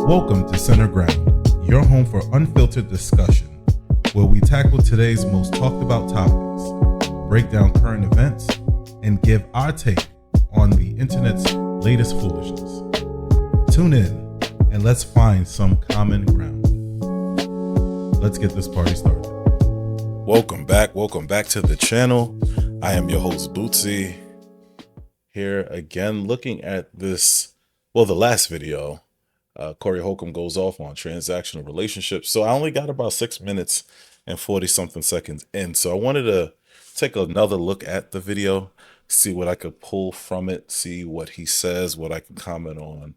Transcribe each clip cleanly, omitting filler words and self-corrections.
Welcome to Center Ground, your home for unfiltered discussion, where we tackle today's most talked about topics, break down current events, and give our take on the internet's latest foolishness. Tune in and let's find some common ground. Let's get this party started. Welcome back to the channel. I am your host Bootsy, here again looking at this, the last video. Corey Holcomb goes off on transactional relationships. So I only got about 6 minutes and 40 something seconds in. So I wanted to take another look at the video, see what I could pull from it, see what he says, what I can comment on.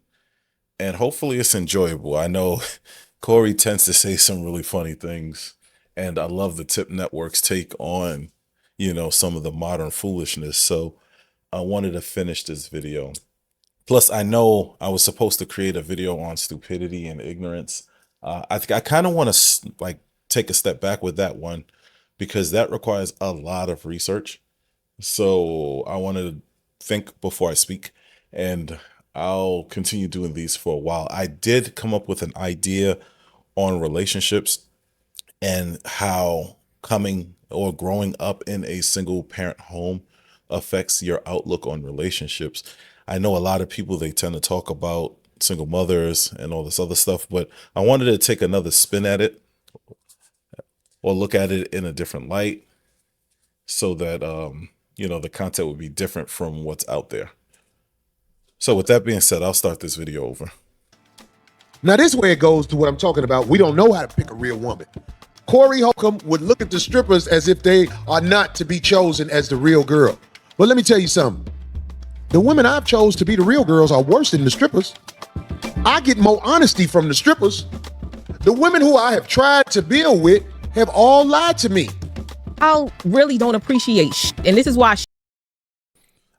And hopefully it's enjoyable. I know Corey tends to say some really funny things, and I love the Tip Network's take on, some of the modern foolishness. So I wanted to finish this video. Plus, I know I was supposed to create a video on stupidity and ignorance. I kind of want to take a step back with that one, because that requires a lot of research. So I wanted to think before I speak, and I'll continue doing these for a while. I did come up with an idea on relationships and how coming or growing up in a single parent home affects your outlook on relationships. I know a lot of people, they tend to talk about single mothers and all this other stuff, but I wanted to take another spin at it or look at it in a different light so that, the content would be different from what's out there. So with that being said, I'll start this video over. Now this way it goes to what I'm talking about. We don't know how to pick a real woman. Corey Holcomb would look at the strippers as if they are not to be chosen as the real girl. But let me tell you something. The women I've chose to be the real girls are worse than the strippers. I get more honesty from the strippers. The women who I have tried to build with have all lied to me. I really don't appreciate and this is why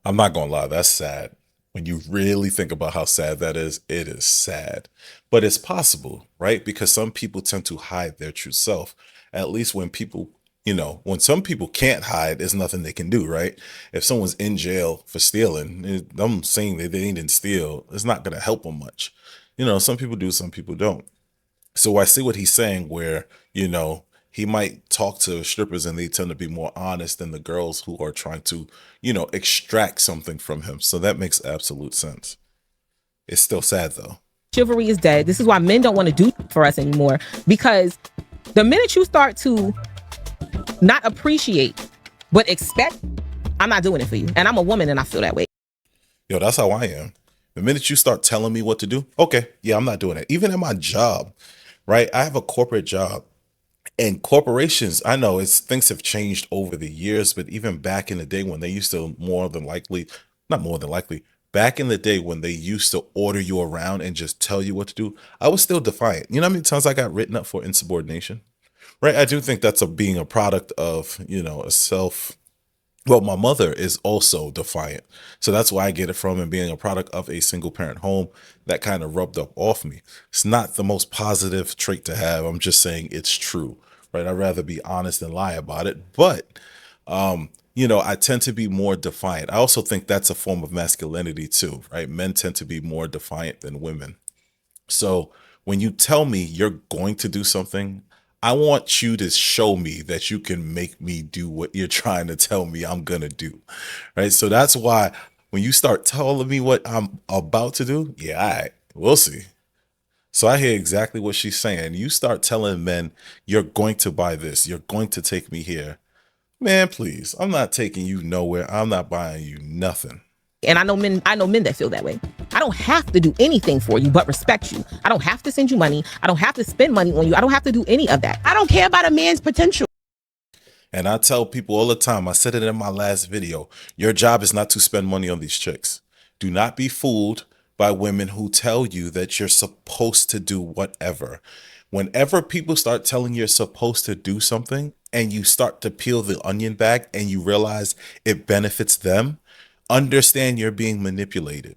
I'm not gonna lie, that's sad. When you really think about how sad that is, it is sad. But it's possible, right? Because some people tend to hide their true self. At least when people, when some people can't hide, there's nothing they can do, right? If someone's in jail for stealing, them saying that they didn't steal, it's not going to help them much. Some people do, some people don't. So I see what he's saying where, he might talk to strippers and they tend to be more honest than the girls who are trying to, extract something from him. So that makes absolute sense. It's still sad though. chivalry is dead. This is why men don't want to do for us anymore, because the minute you start to not appreciate but expect, I'm not doing it for you. And I'm a woman and I feel that way. Yo, that's how I am. The minute you start telling me what to do, okay, yeah, I'm not doing it. Even in my job, right? I have a corporate job, and corporations, I know things have changed over the years, but even back in the day when they used to back in the day when they used to order you around and just tell you what to do, I was still defiant. You know how many times I got written up for insubordination? Right. I do think that's being a product of, my mother is also defiant. So that's why I get it from, and being a product of a single parent home, that kind of rubbed up off me. It's not the most positive trait to have. I'm just saying it's true, right? I'd rather be honest than lie about it. But, I tend to be more defiant. I also think that's a form of masculinity too, right? Men tend to be more defiant than women. So when you tell me you're going to do something, I want you to show me that you can make me do what you're trying to tell me I'm going to do, right? So that's why when you start telling me what I'm about to do, yeah, all right, we'll see. So I hear exactly what she's saying. You start telling men, you're going to buy this, you're going to take me here. Man, please, I'm not taking you nowhere. I'm not buying you nothing. And I know men that feel that way. I don't have to do anything for you but respect you. I don't have to send you money. I don't have to spend money on you. I don't have to do any of that. I don't care about a man's potential. And I tell people all the time, I said it in my last video, your job is not to spend money on these chicks. Do not be fooled by women who tell you that you're supposed to do whatever. Whenever people start telling you're supposed to do something and you start to peel the onion back and you realize it benefits them, understand you're being manipulated,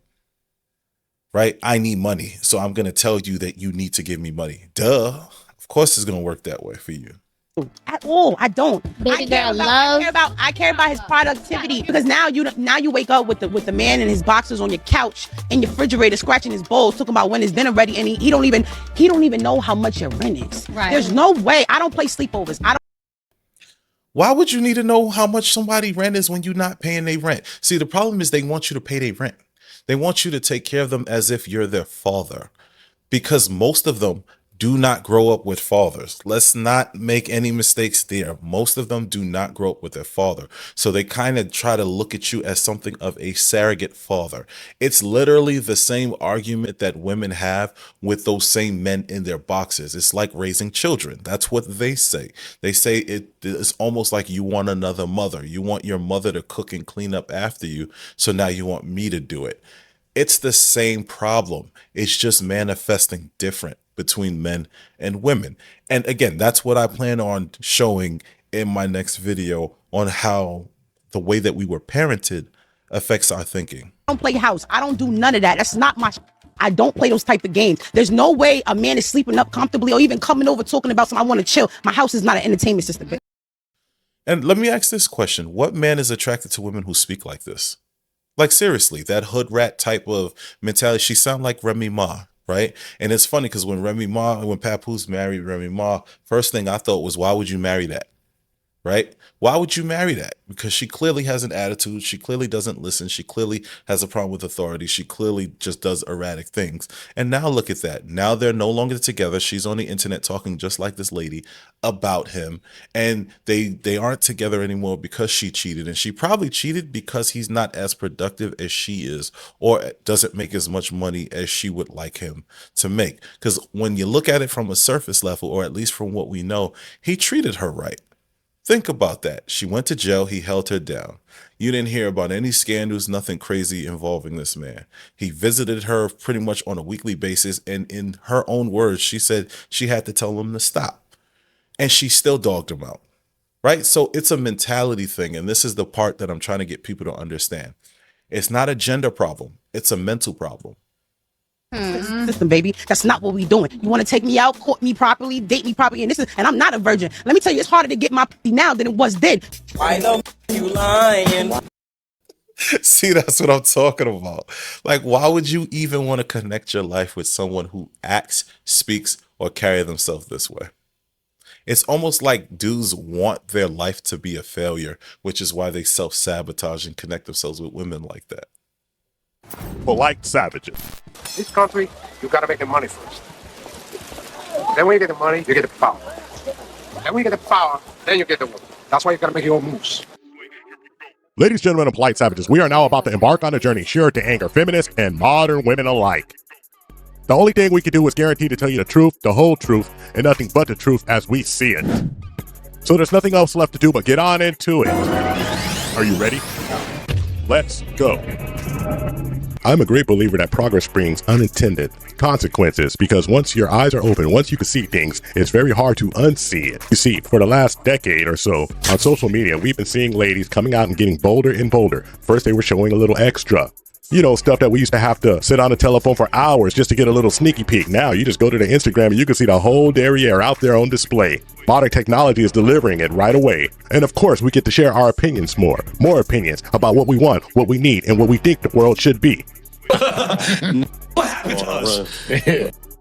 right? I need money, so I'm going to tell you that you need to give me money. Duh. Of course it's going to work that way for you. At all, I don't. Baby girl, love. I care about his productivity, because now you wake up with the man in his boxers on your couch in your refrigerator, scratching his bowls, talking about when his dinner ready, and he don't even know how much your rent is. Right. There's no way. I don't play sleepovers. Why would you need to know how much somebody rent is when you're not paying their rent? See, the problem is they want you to pay their rent. They want you to take care of them as if you're their father, because most of them do not grow up with fathers. Let's not make any mistakes there. Most of them do not grow up with their father. So they kind of try to look at you as something of a surrogate father. It's literally the same argument that women have with those same men in their boxes. It's like raising children. That's what they say. They say it's almost like you want another mother. You want your mother to cook and clean up after you. So now you want me to do it. It's the same problem. It's just manifesting different between men and women. And again, that's what I plan on showing in my next video on how the way that we were parented affects our thinking. I don't play house. I don't do none of that. That's not my I don't play those type of games. There's no way a man is sleeping up comfortably or even coming over talking about something. I want to chill. My house is not an entertainment system. And let me ask this question. What man is attracted to women who speak like this? Like, seriously, that hood rat type of mentality. She sound like Remy Ma, right? And it's funny because when Papoose married Remy Ma, first thing I thought was, why would you marry that? Right? Why would you marry that? Because she clearly has an attitude. She clearly doesn't listen. She clearly has a problem with authority. She clearly just does erratic things. And now look at that. Now they're no longer together. She's on the internet talking just like this lady about him. And they aren't together anymore because she cheated. And she probably cheated because he's not as productive as she is, or doesn't make as much money as she would like him to make. Because when you look at it from a surface level, or at least from what we know, he treated her right. Think about that. She went to jail. He held her down. You didn't hear about any scandals, nothing crazy involving this man. He visited her pretty much on a weekly basis. And in her own words, she said she had to tell him to stop. And she still dogged him out. Right? So it's a mentality thing. And this is the part that I'm trying to get people to understand. It's not a gender problem. It's a mental problem. System, baby. That's not what we doing. You want to take me out, court me properly, date me properly, and I'm not a virgin. Let me tell you, it's harder to get my now than it was then. Why the you lying? See, that's what I'm talking about. Like, why would you even want to connect your life with someone who acts, speaks, or carry themselves this way? It's almost like dudes want their life to be a failure, which is why they self-sabotage and connect themselves with women like that. Polite savages. This country, you gotta make the money first. Then when you get the money, you get the power. Then when you get the power, then you get the woman. That's why you gotta make your own moves. Ladies, gentlemen, and polite savages, we are now about to embark on a journey sure to anger feminists and modern women alike. The only thing we can do is guarantee to tell you the truth, the whole truth, and nothing but the truth as we see it. So there's nothing else left to do but get on into it. Are you ready? Let's go. I'm a great believer that progress brings unintended consequences, because once your eyes are open, once you can see things, it's very hard to unsee it. You see, for the last decade or so on social media, we've been seeing ladies coming out and getting bolder and bolder. First, they were showing a little extra. You know, stuff that we used to have to sit on the telephone for hours just to get a little sneaky peek. Now you just go to the Instagram and you can see the whole derriere out there on display. Modern technology is delivering it right away. And of course, we get to share our opinions more opinions about what we want, what we need, and what we think the world should be. What happened to us?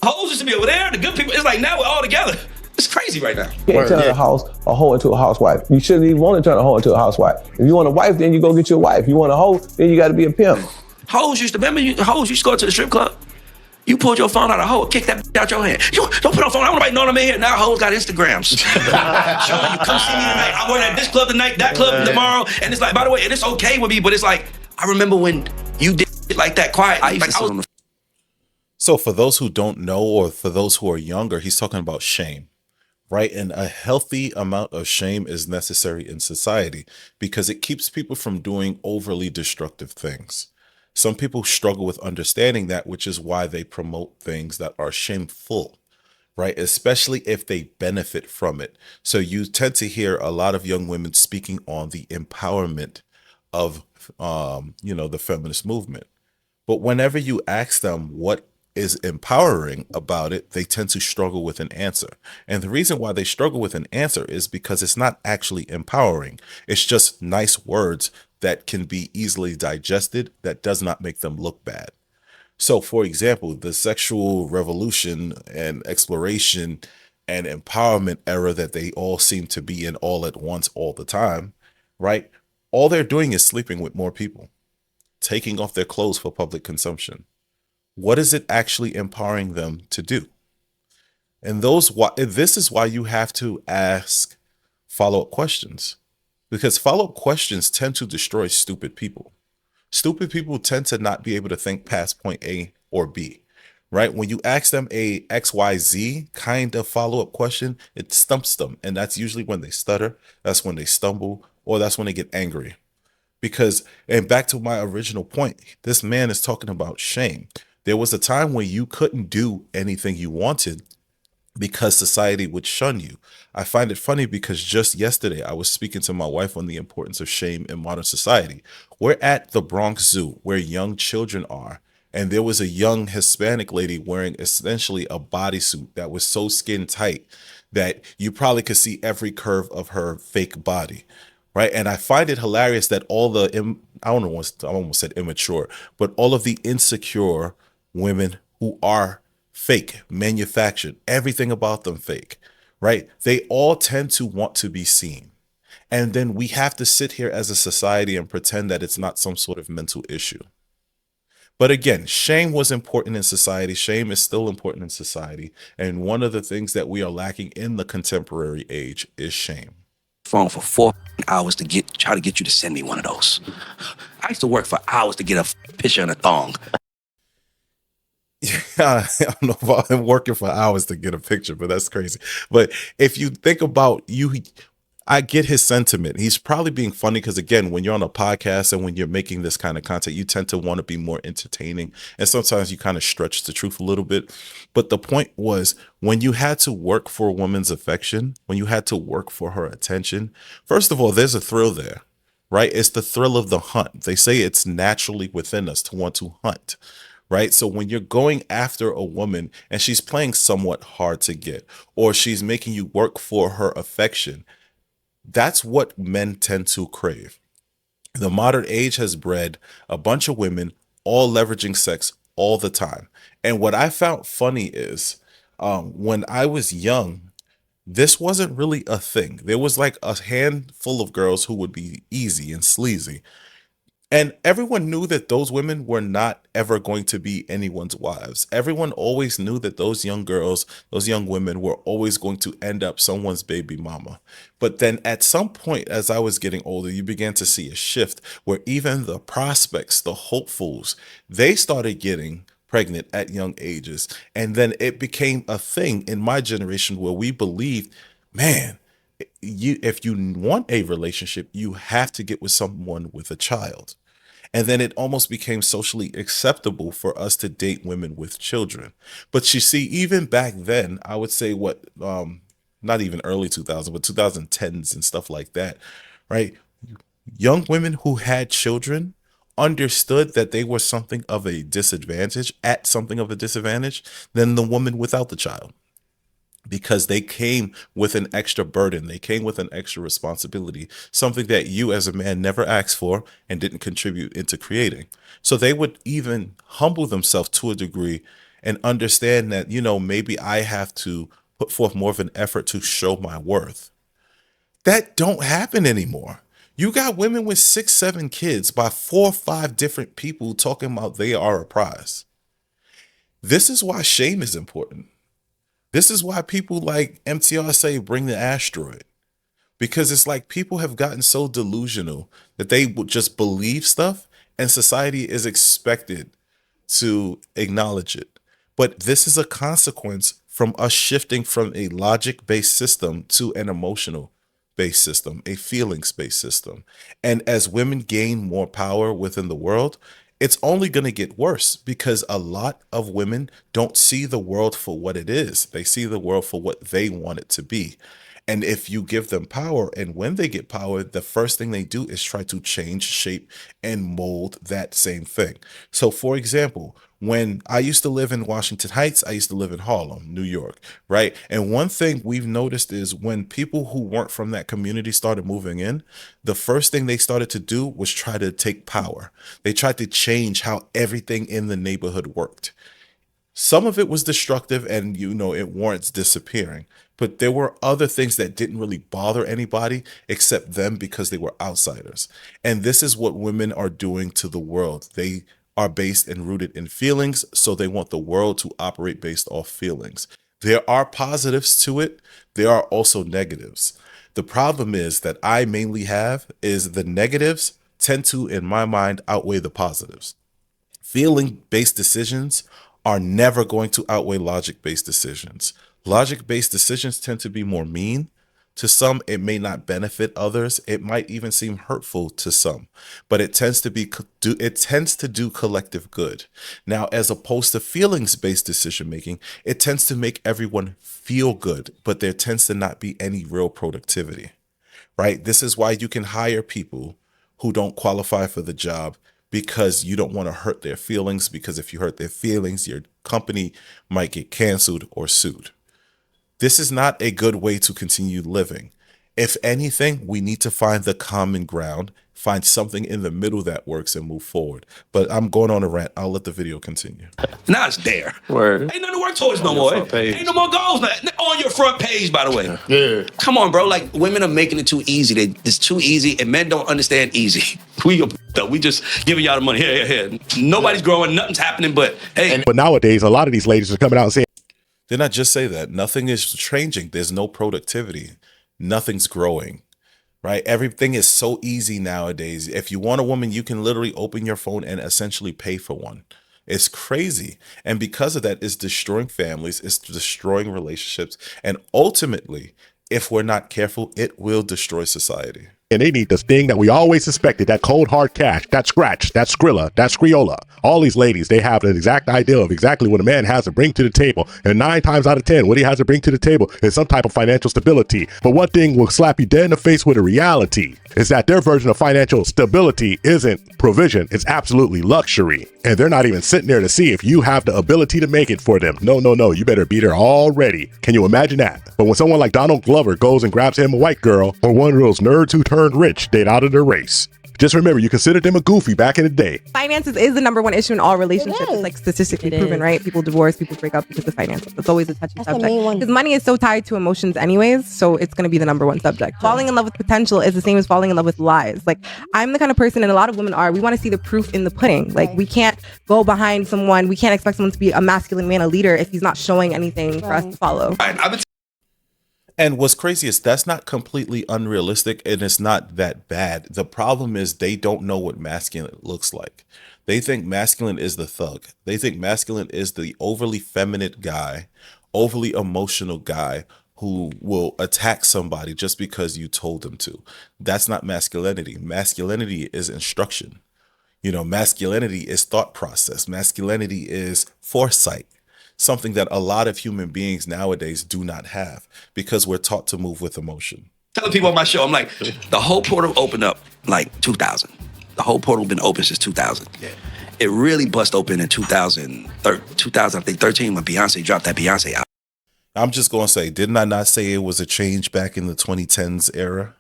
Hoes used to be over there, the good people. It's like now we're all together. It's crazy right now. You can't turn a hoe into a housewife. You shouldn't even want to turn a hoe into a housewife. If you want a wife, then you go get your wife. You want a hoe, then you got to be a pimp. Hoes used to go to the strip club. You pulled your phone out of a hoe, kick that out your hand. You don't put on phone. I don't nobody know I'm in here. Now hoes got Instagrams. Showing you, come see me tonight. I'm working at this club tonight, that club tomorrow. And it's like, by the way, and it's okay with me, but it's like, I remember when you did it like that quiet. So for those who don't know, or for those who are younger, he's talking about shame, right? And a healthy amount of shame is necessary in society because it keeps people from doing overly destructive things. Some people struggle with understanding that, which is why they promote things that are shameful, right? Especially if they benefit from it. So you tend to hear a lot of young women speaking on the empowerment of, the feminist movement. But whenever you ask them what is empowering about it, they tend to struggle with an answer. And the reason why they struggle with an answer is because it's not actually empowering. It's just nice words that can be easily digested that does not make them look bad. So, for example, the sexual revolution and exploration and empowerment era that they all seem to be in all at once, all the time, right? All they're doing is sleeping with more people, taking off their clothes for public consumption. What is it actually empowering them to do? And this is why you have to ask follow-up questions, because follow-up questions tend to destroy stupid people. Stupid people tend to not be able to think past point A or B, right? When you ask them a XYZ kind of follow-up question, it stumps them. And that's usually when they stutter, that's when they stumble, or that's when they get angry. Because, and back to my original point, this man is talking about shame. There was a time when you couldn't do anything you wanted because society would shun you. I find it funny because just yesterday I was speaking to my wife on the importance of shame in modern society. We're at the Bronx Zoo where young children are, and there was a young Hispanic lady wearing essentially a bodysuit that was so skin tight that you probably could see every curve of her fake body, right? And I find it hilarious that all the, I almost said immature, but all of the insecure women who are fake, manufactured, everything about them fake, right? They all tend to want to be seen. And then we have to sit here as a society and pretend that it's not some sort of mental issue. But again, shame was important in society. Shame is still important in society. And one of the things that we are lacking in the contemporary age is shame. Phone for 4 hours to try to get you to send me one of those. I used to work for hours to get a picture in a thong. I don't know if I'm working for hours to get a picture, but that's crazy. But if you think about I get his sentiment. He's probably being funny because, again, when you're on a podcast and when you're making this kind of content, you tend to want to be more entertaining. And sometimes you kind of stretch the truth a little bit. But the point was, when you had to work for a woman's affection, when you had to work for her attention, first of all, there's a thrill there, right? It's the thrill of the hunt. They say it's naturally within us to want to hunt. Right. So when you're going after a woman and she's playing somewhat hard to get, or she's making you work for her affection, that's what men tend to crave. The modern age has bred a bunch of women all leveraging sex all the time. And what I found funny is when I was young, this wasn't really a thing. There was like a handful of girls who would be easy and sleazy. And everyone knew that those women were not ever going to be anyone's wives. Everyone always knew that those young girls, those young women were always going to end up someone's baby mama. But then at some point, as I was getting older, you began to see a shift where even the prospects, the hopefuls, they started getting pregnant at young ages. And then it became a thing in my generation where we believed, man, if you want a relationship, you have to get with someone with a child. And then it almost became socially acceptable for us to date women with children. But you see, even back then, I would say not even early 2000s, but 2010s and stuff like that, right? Young women who had children understood that they were something of a disadvantage than the woman without the child. Because they came with an extra burden. They came with an extra responsibility, something that you as a man never asked for and didn't contribute into creating. So they would even humble themselves to a degree and understand that, maybe I have to put forth more of an effort to show my worth. That don't happen anymore. You got women with 6, 7 kids by 4 or 5 different people talking about they are a prize. This is why shame is important. This is why people like MTR say bring the asteroid, because it's like people have gotten so delusional that they would just believe stuff and society is expected to acknowledge it. But this is a consequence from us shifting from a logic-based system to an emotional-based system, a feelings-based system. And as women gain more power within the world, it's only going to get worse because a lot of women don't see the world for what it is. They see the world for what they want it to be. And if you give them power, and when they get power, the first thing they do is try to change, shape, and mold that same thing. So, for example, when I used to live in Washington Heights, I used to live in Harlem, New York, right? And one thing we've noticed is when people who weren't from that community started moving in, the first thing they started to do was try to take power. They tried to change how everything in the neighborhood worked. Some of it was destructive and, it warrants disappearing. But there were other things that didn't really bother anybody except them because they were outsiders. And this is what women are doing to the world. They are based and rooted in feelings, so they want the world to operate based off feelings. There are positives to it. There are also negatives. The problem is that I mainly have is the negatives tend to, in my mind, outweigh the positives. Feeling-based decisions are never going to outweigh logic-based decisions. Logic-based decisions tend to be more mean. To some, it may not benefit others. It might even seem hurtful to some, but it tends to do collective good. Now, as opposed to feelings-based decision-making, it tends to make everyone feel good, but there tends to not be any real productivity, right? This is why you can hire people who don't qualify for the job because you don't want to hurt their feelings, because if you hurt their feelings, your company might get canceled or sued. This is not a good way to continue living. If anything, we need to find the common ground, find something in the middle that works and move forward. But I'm going on a rant. I'll let the video continue. Now it's there. Word. Ain't nothing to work towards no more. Ain't no more goals on your front page, by the way. Yeah. Come on, bro. Like, women are making it too easy. It's too easy, and men don't understand easy. We just giving y'all the money. Here. Nobody's growing. Nothing's happening, but hey. But nowadays, a lot of these ladies are coming out and saying, Didn't I just say that? Nothing is changing. There's no productivity. Nothing's growing, right? Everything is so easy nowadays. If you want a woman, you can literally open your phone and essentially pay for one. It's crazy. And because of that, it's destroying families, it's destroying relationships. And ultimately, if we're not careful, it will destroy society. and they need this thing that we always suspected, that cold hard cash, that scratch, that Skrilla, that Skriola. All these ladies, they have an exact idea of exactly what a man has to bring to the table. And 9 times out of 10, what he has to bring to the table is some type of financial stability. But one thing will slap you dead in the face with a reality is that their version of financial stability isn't provision, it's absolutely luxury. And they're not even sitting there to see if you have the ability to make it for them. No, you better be there already. Can you imagine that? But when someone like Donald Glover goes and grabs him a white girl, or one of those nerds who turned rich, they'd out of their race. Just remember, you considered them a goofy back in the day. Finances is the number one issue in all relationships. It's like statistically proven, right? People divorce, people break up because of finances. It's always a touchy subject. Because money is so tied to emotions anyways, so it's going to be the number one subject. Falling in love with potential is the same as falling in love with lies. Like, I'm the kind of person, and a lot of women are, we want to see the proof in the pudding. Like, we can't go behind someone, we can't expect someone to be a masculine man, a leader, if he's not showing anything for us to follow. And what's crazy is that's not completely unrealistic, and it's not that bad. The problem is they don't know what masculine looks like. They think masculine is the thug. They think masculine is the overly feminine guy, overly emotional guy who will attack somebody just because you told them to. That's not masculinity. Masculinity is instruction. You know, masculinity is thought process. Masculinity is foresight. Something that a lot of human beings nowadays do not have because we're taught to move with emotion. Telling people on my show, I'm like, the whole portal opened up like 2000. The whole portal been open since 2000. Yeah. It really bust open in 2013 when Beyonce dropped that Beyonce album. I'm just going to say, didn't I not say it was a change back in the 2010s era?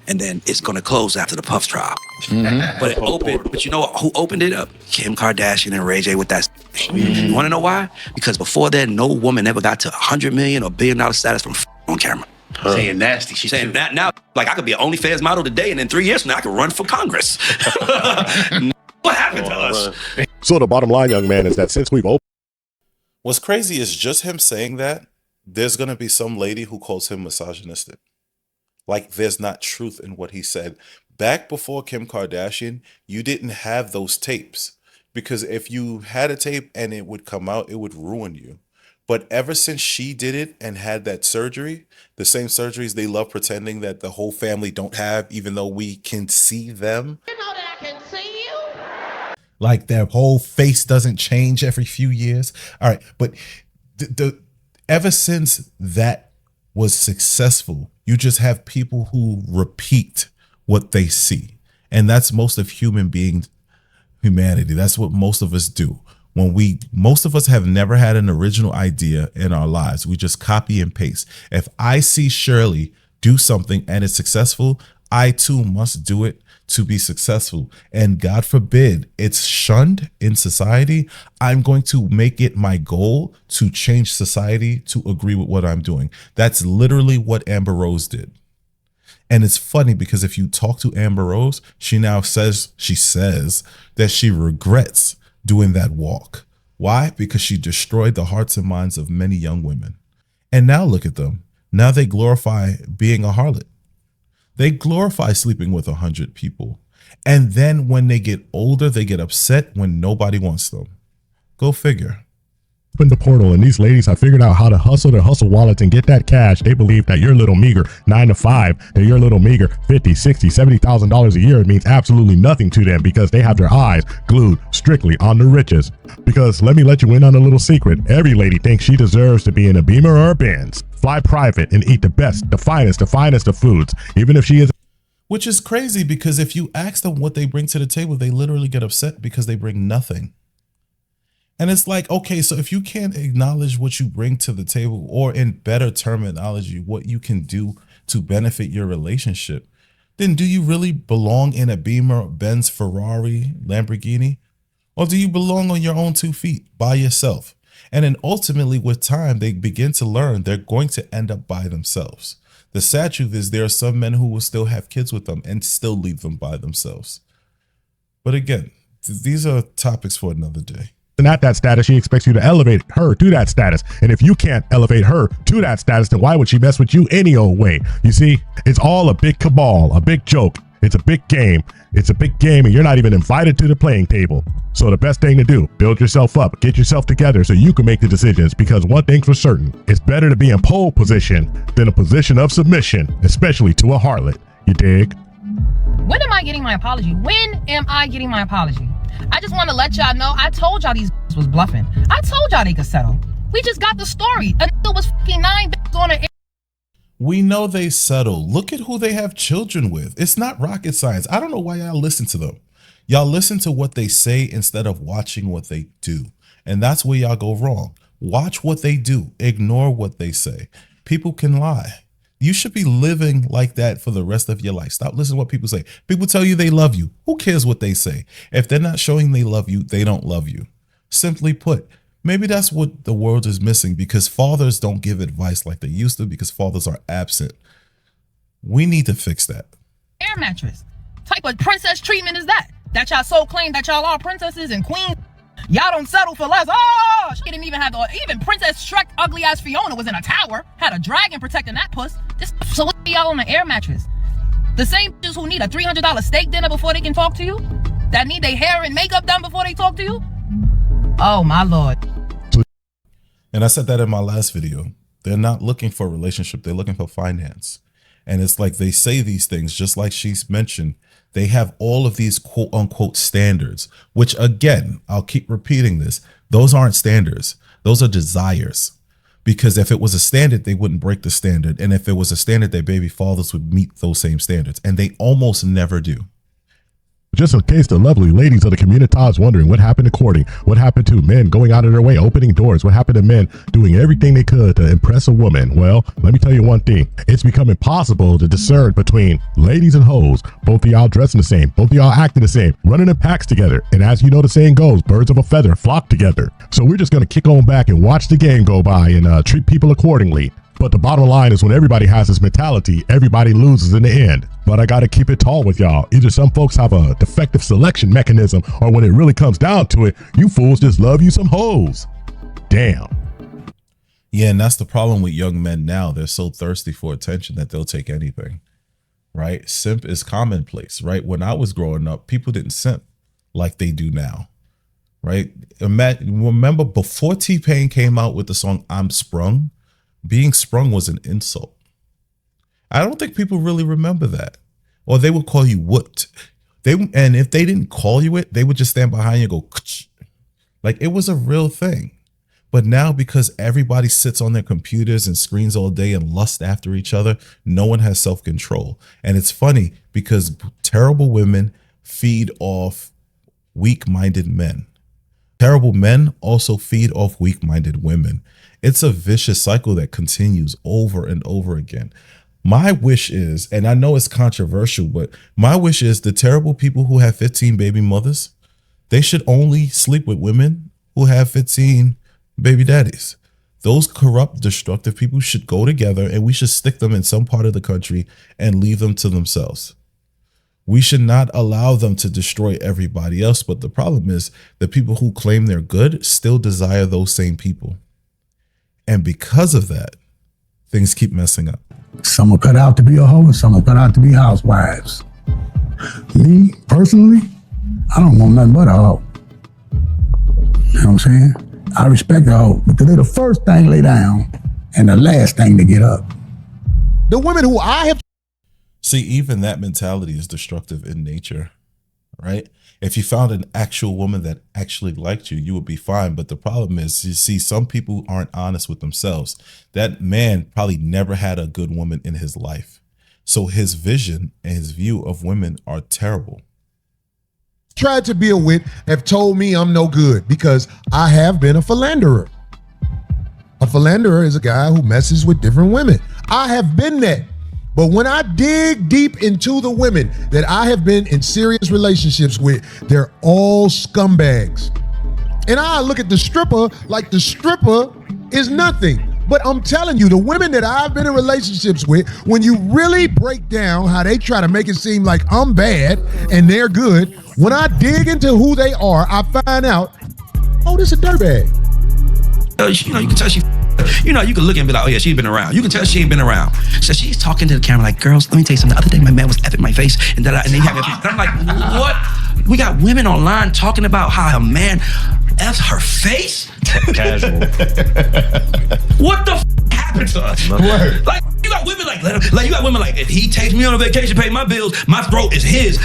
And then it's going to close after the Puff trial. Mm-hmm. But it opened. But you know who opened it up? Kim Kardashian and Ray J with that. Mm-hmm. You want to know why? Because before then, no woman ever got to $100 million or $1 billion status from on camera. Saying nasty shit. Saying that now, like I could be an OnlyFans model today, and then 3 years from now, I could run for Congress. What happened to us? So the bottom line, young man, is that since we've opened. What's crazy is just him saying that, there's going to be some lady who calls him misogynistic. Like there's not truth in what he said. Back before Kim Kardashian, you didn't have those tapes because if you had a tape and it would come out, it would ruin you. But ever since she did it and had that surgery, the same surgeries they love pretending that the whole family don't have, even though we can see them. You know that I can see you. Like their whole face doesn't change every few years. All right, but the ever since that was successful. You just have people who repeat what they see. And that's most of humanity. That's what most of us do. Most of us have never had an original idea in our lives. We just copy and paste. If I see Shirley do something and it's successful, I too must do it to be successful. And God forbid it's shunned in society, I'm going to make it my goal to change society to agree with what I'm doing. That's literally what Amber Rose did. And it's funny because if you talk to Amber Rose, she says that she regrets doing that walk. Why? Because she destroyed the hearts and minds of many young women. And now look at them. Now they glorify being a harlot. They glorify sleeping with 100 people. And then when they get older, they get upset when nobody wants them. Go figure. Open the portal, and these ladies have figured out how to hustle their hustle wallets and get that cash. They believe that your little meager 9 to 5, that your little meager $50, $60, $70,000 a year means absolutely nothing to them because they have their eyes glued strictly on the riches. Because let me let you in on a little secret. Every lady thinks she deserves to be in a Beamer or a Benz, fly private, and eat the best, the finest of foods, even if she is. Which is crazy because if you ask them what they bring to the table, they literally get upset because they bring nothing. And it's like, okay, so if you can't acknowledge what you bring to the table, or in better terminology, what you can do to benefit your relationship, then do you really belong in a Beamer, Benz, Ferrari, Lamborghini? Or do you belong on your own 2 feet by yourself? And then ultimately with time, they begin to learn they're going to end up by themselves. The sad truth is there are some men who will still have kids with them and still leave them by themselves. But again, these are topics for another day. And at that status, she expects you to elevate her to that status. And if you can't elevate her to that status, then why would she mess with you any old way? You see, it's all a big cabal, a big joke. It's a big game. It's a big game, and you're not even invited to the playing table. So the best thing to do, build yourself up, get yourself together so you can make the decisions, because one thing's for certain, it's better to be in pole position than a position of submission, especially to a harlot. You dig? When am I getting my apology? When am I getting my apology? I just want to let y'all know, I told y'all these was bluffing. I told y'all they could settle. We just got the story. Until was fucking 9 on an. We know they settle. Look at who they have children with. It's not rocket science. I don't know why y'all listen to them. Y'all listen to what they say instead of watching what they do. And that's where y'all go wrong. Watch what they do. Ignore what they say. People can lie. You should be living like that for the rest of your life. Stop listening to what people say. People tell you they love you. Who cares what they say? If they're not showing they love you, they don't love you. Simply put, maybe that's what the world is missing, because fathers don't give advice like they used to, because fathers are absent. We need to fix that. Air mattress. Type of princess treatment is that? That y'all so claim that y'all are princesses and queens. Y'all don't settle for less. Oh, she didn't even have even Princess Shrek ugly ass Fiona was in a tower, had a dragon protecting that puss. This so y'all on an air mattress. The same bitches who need a $300 steak dinner before they can talk to you, that need their hair and makeup done before they talk to you. Oh my Lord. And I said that in my last video. They're not looking for a relationship. They're looking for finance. And it's like they say these things, just like she's mentioned. They have all of these quote unquote standards, which again, I'll keep repeating this. Those aren't standards. Those are desires. Because if it was a standard, they wouldn't break the standard. And if it was a standard, their baby fathers would meet those same standards. And they almost never do. Just in case the lovely ladies of the community is wondering what happened to courting, what happened to men going out of their way, opening doors, what happened to men doing everything they could to impress a woman. Well, let me tell you one thing. It's become impossible to discern between ladies and hoes. Both of y'all dressing the same, both of y'all acting the same, running in packs together. And as you know, the saying goes, birds of a feather flock together. So we're just going to kick on back and watch the game go by and treat people accordingly. But the bottom line is when everybody has this mentality, everybody loses in the end. But I got to keep it tall with y'all. Either some folks have a defective selection mechanism, or when it really comes down to it, you fools just love you some hoes. Damn. Yeah, and that's the problem with young men now. They're so thirsty for attention that they'll take anything, right? Simp is commonplace, right? When I was growing up, people didn't simp like they do now, right? Remember before T-Pain came out with the song I'm Sprung, being sprung was an insult. I don't think people really remember that. Or they would call you whooped. And if they didn't call you it, they would just stand behind you and go, Kch. Like it was a real thing. But now, because everybody sits on their computers and screens all day and lust after each other, no one has self-control. And it's funny because terrible women feed off weak-minded men. Terrible men also feed off weak-minded women. It's a vicious cycle that continues over and over again. My wish is, and I know it's controversial, but my wish is the terrible people who have 15 baby mothers, they should only sleep with women who have 15 baby daddies. Those corrupt, destructive people should go together and we should stick them in some part of the country and leave them to themselves. We should not allow them to destroy everybody else. But the problem is the people who claim they're good still desire those same people. And because of that, things keep messing up. Some are cut out to be a hoe and some are cut out to be housewives. Me, personally, I don't want nothing but a hoe. You know what I'm saying? I respect a hoe, but they're the first thing to lay down and the last thing to get up. The women who I have... See, even that mentality is destructive in nature, right? If you found an actual woman that actually liked you, you would be fine. But the problem is, you see, some people aren't honest with themselves. That man probably never had a good woman in his life. So his vision and his view of women are terrible. Tried to be a wit have told me I'm no good because I have been a philanderer. A philanderer is a guy who messes with different women. I have been that. But when I dig deep into the women that I have been in serious relationships with, they're all scumbags. And I look at the stripper like the stripper is nothing. But I'm telling you, the women that I've been in relationships with, when you really break down how they try to make it seem like I'm bad and they're good, when I dig into who they are, I find out, oh, this is a dirtbag. You know, you can tell she, you know, you can look and be like, oh yeah, she's been around. You can tell she ain't been around. So she's talking to the camera like, girls, let me tell you something. The other day my man was effing my face and then they have it. I'm like, what? We got women online talking about how a man F's her face? Casual. What the happened to us? Word. Like, you got women like you got women like, if he takes me on a vacation, pay my bills, my throat is his.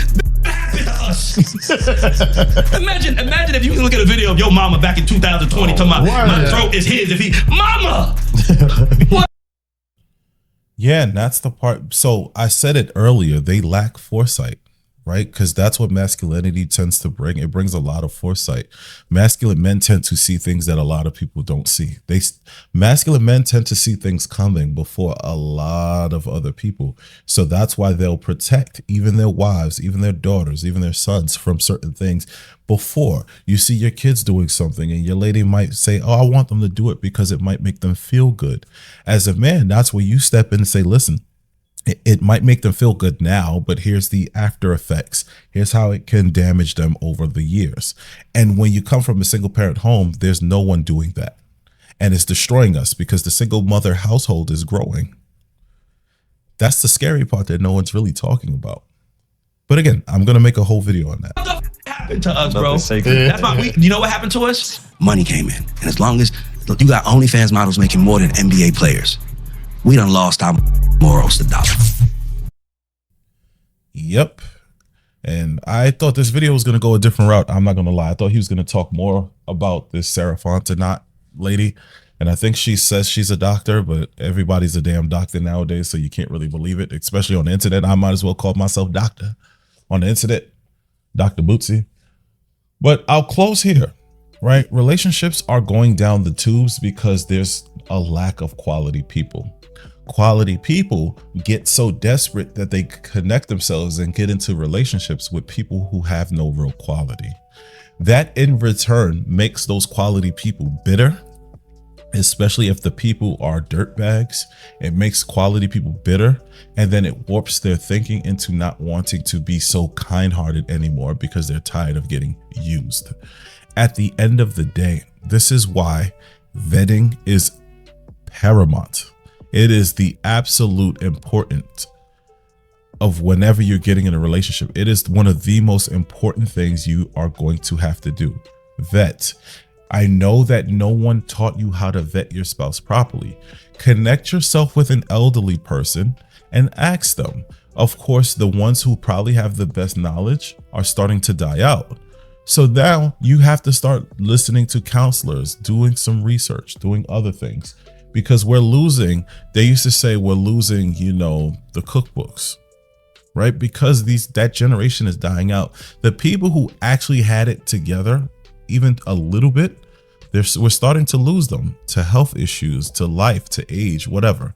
What happened to us? Imagine if you look at a video of your mama back in 2020 talking about my throat is his if he, mama! What? Yeah, and that's the part. So I said it earlier, they lack foresight, right? Because that's what masculinity tends to bring. It brings a lot of foresight. Masculine men tend to see things that a lot of people don't see. Masculine men tend to see things coming before a lot of other people. So that's why they'll protect even their wives, even their daughters, even their sons from certain things before you see your kids doing something and your lady might say, oh, I want them to do it because it might make them feel good. As a man, that's where you step in and say, listen, it might make them feel good now, but here's the after effects. Here's how it can damage them over the years. And when you come from a single parent home, there's no one doing that. And it's destroying us because the single mother household is growing. That's the scary part that no one's really talking about. But again, I'm going to make a whole video on that. What the happened to us, bro? That's why you know what happened to us? Money came in. And as long as you got OnlyFans models making more than NBA players, we done lost our morals to dollar. Yep. And I thought this video was going to go a different route. I'm not going to lie. I thought he was going to talk more about this Sarah Fontenot lady. And I think she says she's a doctor, but everybody's a damn doctor nowadays, so you can't really believe it, especially on the internet. I might as well call myself doctor on the internet, Dr. Bootsy. But I'll close here, right? Relationships are going down the tubes because there's a lack of quality people. Quality people get so desperate that they connect themselves and get into relationships with people who have no real quality. That in return makes those quality people bitter, especially if the people are dirtbags. It makes quality people bitter, and then it warps their thinking into not wanting to be so kind-hearted anymore because they're tired of getting used. At the end of the day, this is why vetting is paramount. It is the absolute importance of whenever you're getting in a relationship. It is one of the most important things you are going to have to do. Vet. I know that no one taught you how to vet your spouse properly. Connect yourself with an elderly person and ask them. Of course, the ones who probably have the best knowledge are starting to die out. So now you have to start listening to counselors, doing some research, doing other things, because we're losing. They used to say we're losing, the cookbooks, right? Because that generation is dying out. The people who actually had it together, even a little bit, we're starting to lose them to health issues, to life, to age, whatever.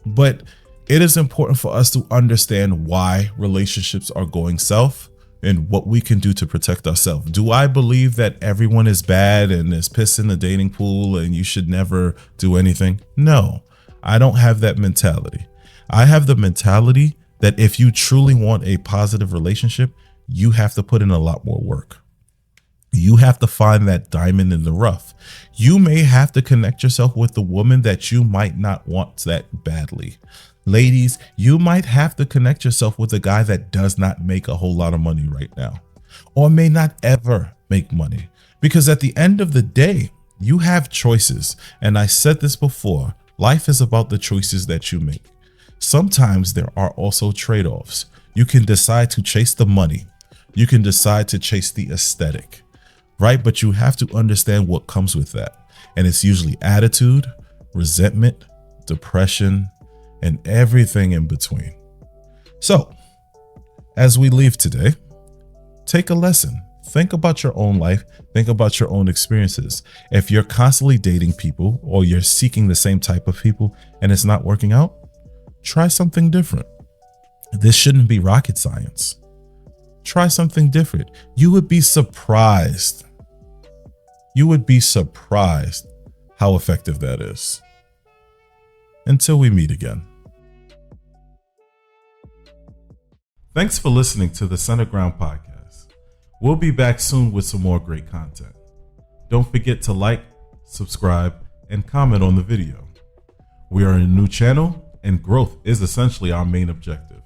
But it is important for us to understand why relationships are going south and what we can do to protect ourselves. Do I believe that everyone is bad and is pissed in the dating pool and you should never do anything? No, I don't have that mentality. I have the mentality that if you truly want a positive relationship, you have to put in a lot more work. You have to find that diamond in the rough. You may have to connect yourself with the woman that you might not want that badly. Ladies, you might have to connect yourself with a guy that does not make a whole lot of money right now, or may not ever make money, because at the end of the day, you have choices. And I said this before, life is about the choices that you make. Sometimes there are also trade-offs. You can decide to chase the money. You can decide to chase the aesthetic, right? But you have to understand what comes with that. And it's usually attitude, resentment, depression, and everything in between. So, as we leave today, take a lesson. Think about your own life. Think about your own experiences. If you're constantly dating people or you're seeking the same type of people and it's not working out, try something different. This shouldn't be rocket science. Try something different. You would be surprised. You would be surprised how effective that is. Until we meet again. Thanks for listening to the Center Ground Podcast. We'll be back soon with some more great content. Don't forget to like, subscribe, and comment on the video. We are a new channel, and growth is essentially our main objective.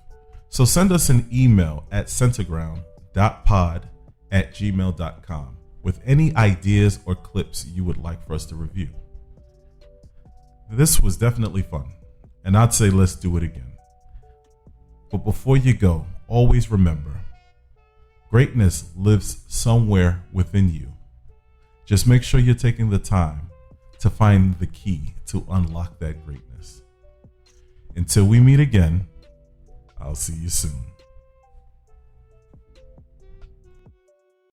So send us an email at centerground.pod@gmail.com with any ideas or clips you would like for us to review. This was definitely fun, and I'd say let's do it again. But before you go, always remember, greatness lives somewhere within you. Just make sure you're taking the time to find the key to unlock that greatness. Until we meet again, I'll see you soon.